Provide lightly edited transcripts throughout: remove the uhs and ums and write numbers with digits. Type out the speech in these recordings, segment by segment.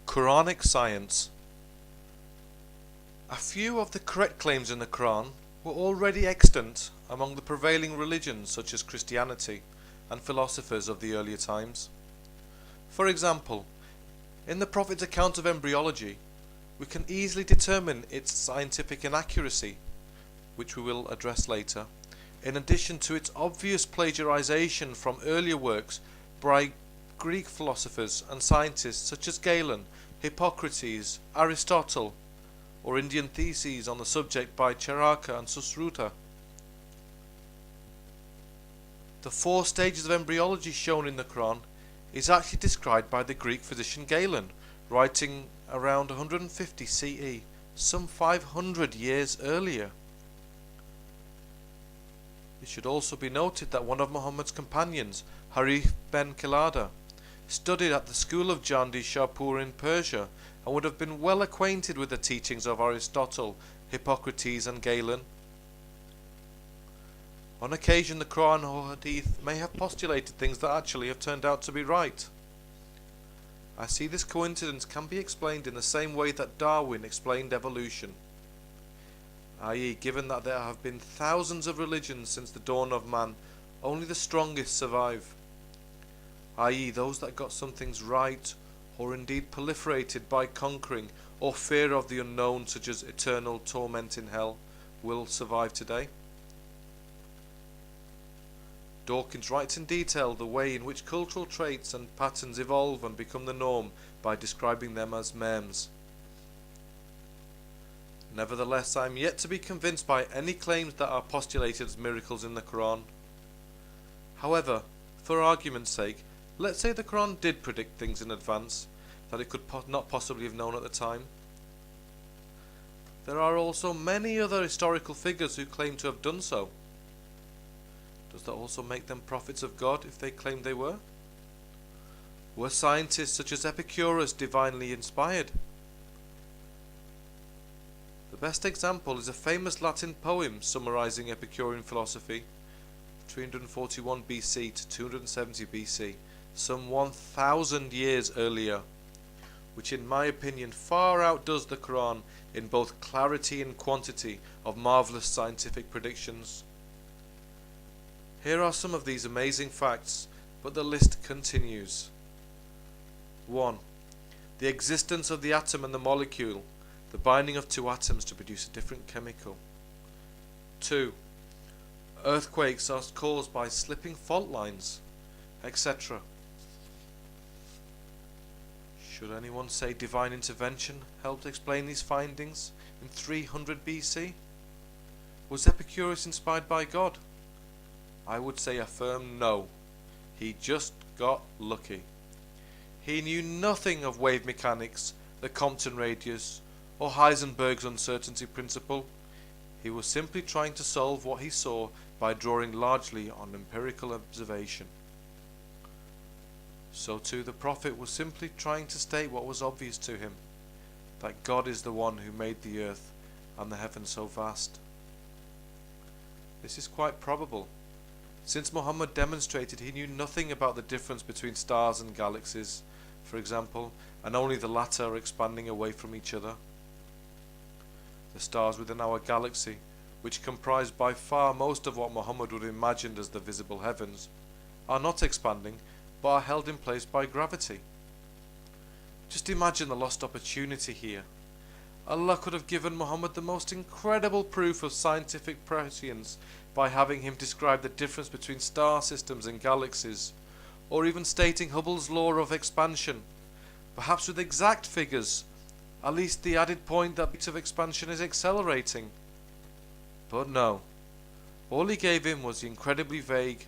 Quranic science. A few of the correct claims in the Quran were already extant among the prevailing religions such as Christianity and philosophers of the earlier times. For example, in the Prophet's account of embryology, we can easily determine its scientific inaccuracy, which we will address later, in addition to its obvious plagiarization from earlier works by Greek philosophers and scientists such as Galen, Hippocrates, Aristotle, or Indian theses on the subject by Charaka and Susruta. The 4 stages of embryology shown in the Quran is actually described by the Greek physician Galen, writing around 150 CE, some 500 years earlier. It should also be noted that one of Muhammad's companions, Harith ben Kilada, studied at the school of Jandi Shapur in Persia and would have been well acquainted with the teachings of Aristotle, Hippocrates and Galen. On occasion the Quran or Hadith may have postulated things that actually have turned out to be right. I see this coincidence can be explained in the same way that Darwin explained evolution, i.e., given that there have been thousands of religions since the dawn of man, only the strongest survive, i.e., those that got some things right or indeed proliferated by conquering or fear of the unknown, such as eternal torment in hell, will survive today. Dawkins writes in detail the way in which cultural traits and patterns evolve and become the norm by describing them as memes. Nevertheless, I am yet to be convinced by any claims that are postulated as miracles in the Quran. However, for argument's sake, let's say the Quran did predict things in advance that it could not possibly have known at the time. There are also many other historical figures who claim to have done so. Does that also make them prophets of God if they claimed they were? Were scientists such as Epicurus divinely inspired? The best example is a famous Latin poem summarizing Epicurean philosophy, 341 BC to 270 BC, some 1000 years earlier, which in my opinion far outdoes the Quran in both clarity and quantity of marvelous scientific predictions. Here are some of these amazing facts, but the list continues. 1. The existence of the atom and the molecule, the binding of 2 atoms to produce a different chemical. 2. Earthquakes are caused by slipping fault lines, etc. Should anyone say divine intervention helped explain these findings in 300 BC? Was Epicurus inspired by God? I would say a firm no. He just got lucky. He knew nothing of wave mechanics, the Compton radius, or Heisenberg's uncertainty principle. He was simply trying to solve what he saw by drawing largely on empirical observation. So too the Prophet was simply trying to state what was obvious to him, that God is the one who made the earth and the heavens so vast. This is quite probable, since Muhammad demonstrated he knew nothing about the difference between stars and galaxies, for example, and only the latter are expanding away from each other. The stars within our galaxy, which comprise by far most of what Muhammad would have imagined as the visible heavens, are not expanding, but are held in place by gravity. Just imagine the lost opportunity here. Allah could have given Muhammad the most incredible proof of scientific prescience by having him describe the difference between star systems and galaxies, or even stating Hubble's law of expansion, perhaps with exact figures, at least the added point that rate of expansion is accelerating. But no, all he gave him was the incredibly vague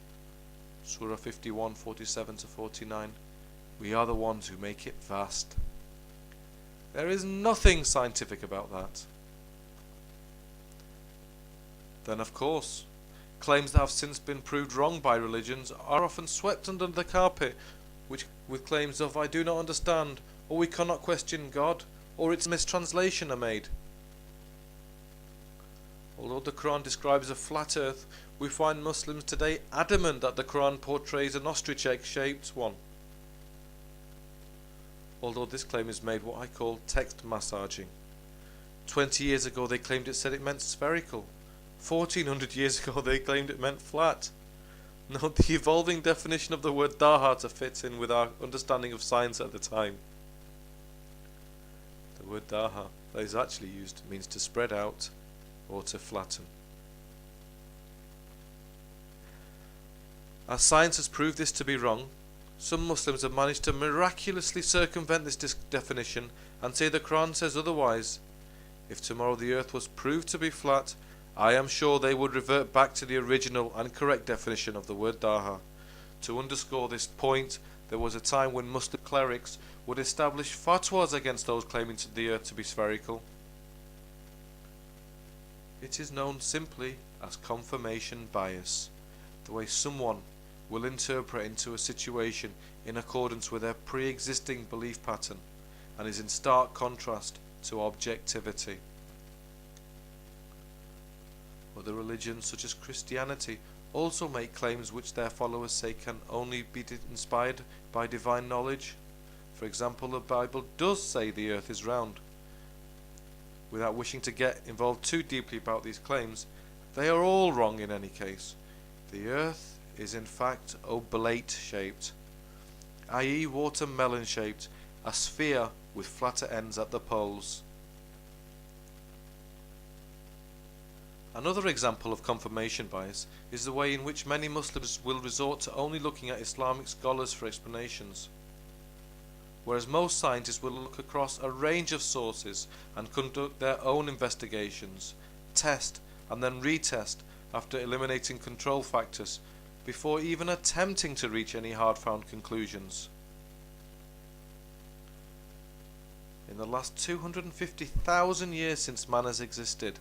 Surah 51, 47 to 49, we are the ones who make it vast. There is nothing scientific about that. Then of course, claims that have since been proved wrong by religions are often swept under the carpet with claims of I do not understand, or we cannot question God, or its mistranslation are made. Although the Quran describes a flat earth, we find Muslims today adamant that the Quran portrays an ostrich egg shaped one. although this claim is made what I call text massaging. 20 years ago they claimed it meant spherical. 1400 years ago they claimed it meant flat. Note the evolving definition of the word daha to fit in with our understanding of science at the time. The word daha that is actually used means to spread out or to flatten. As science has proved this to be wrong, some Muslims have managed to miraculously circumvent this definition and say the Quran says otherwise. If tomorrow the earth was proved to be flat, I am sure they would revert back to the original and correct definition of the word daha. To underscore this point, there was a time when Muslim clerics would establish fatwas against those claiming the earth to be spherical. It is known simply as confirmation bias, the way someone will interpret into a situation in accordance with their pre-existing belief pattern, and is in stark contrast to objectivity. Other religions such as Christianity also make claims which their followers say can only be inspired by divine knowledge. For example, the Bible does say the earth is round. Without wishing to get involved too deeply about these claims, they are all wrong in any case. The earth is in fact oblate shaped, i.e. watermelon shaped, a sphere with flatter ends at the poles. Another example of confirmation bias is the way in which many Muslims will resort to only looking at Islamic scholars for explanations, whereas most scientists will look across a range of sources and conduct their own investigations, test and then retest after eliminating control factors before even attempting to reach any hard-found conclusions. In the last 250,000 years since man has existed,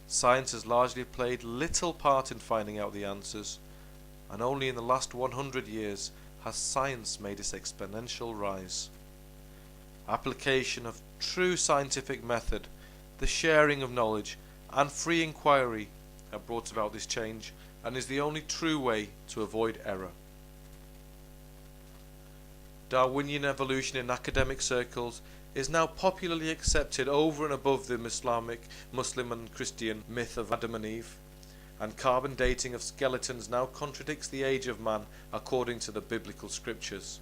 science has largely played little part in finding out the answers, and only in the last 100 years has science made its exponential rise. Application of true scientific method, the sharing of knowledge, and free inquiry have brought about this change, and is the only true way to avoid error. Darwinian evolution in academic circles is now popularly accepted over and above the Islamic, Muslim and Christian myth of Adam and Eve, and carbon dating of skeletons now contradicts the age of man according to the biblical scriptures.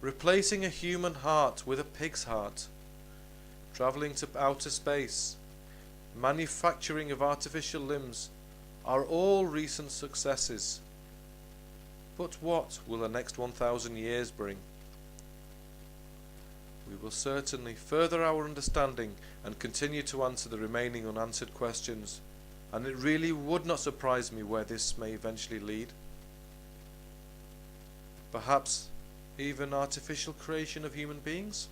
Replacing a human heart with a pig's heart, travelling to outer space, manufacturing of artificial limbs are all recent successes. But what will the next 1,000 years bring? We will certainly further our understanding and continue to answer the remaining unanswered questions, and it really would not surprise me where this may eventually lead. Perhaps even artificial creation of human beings?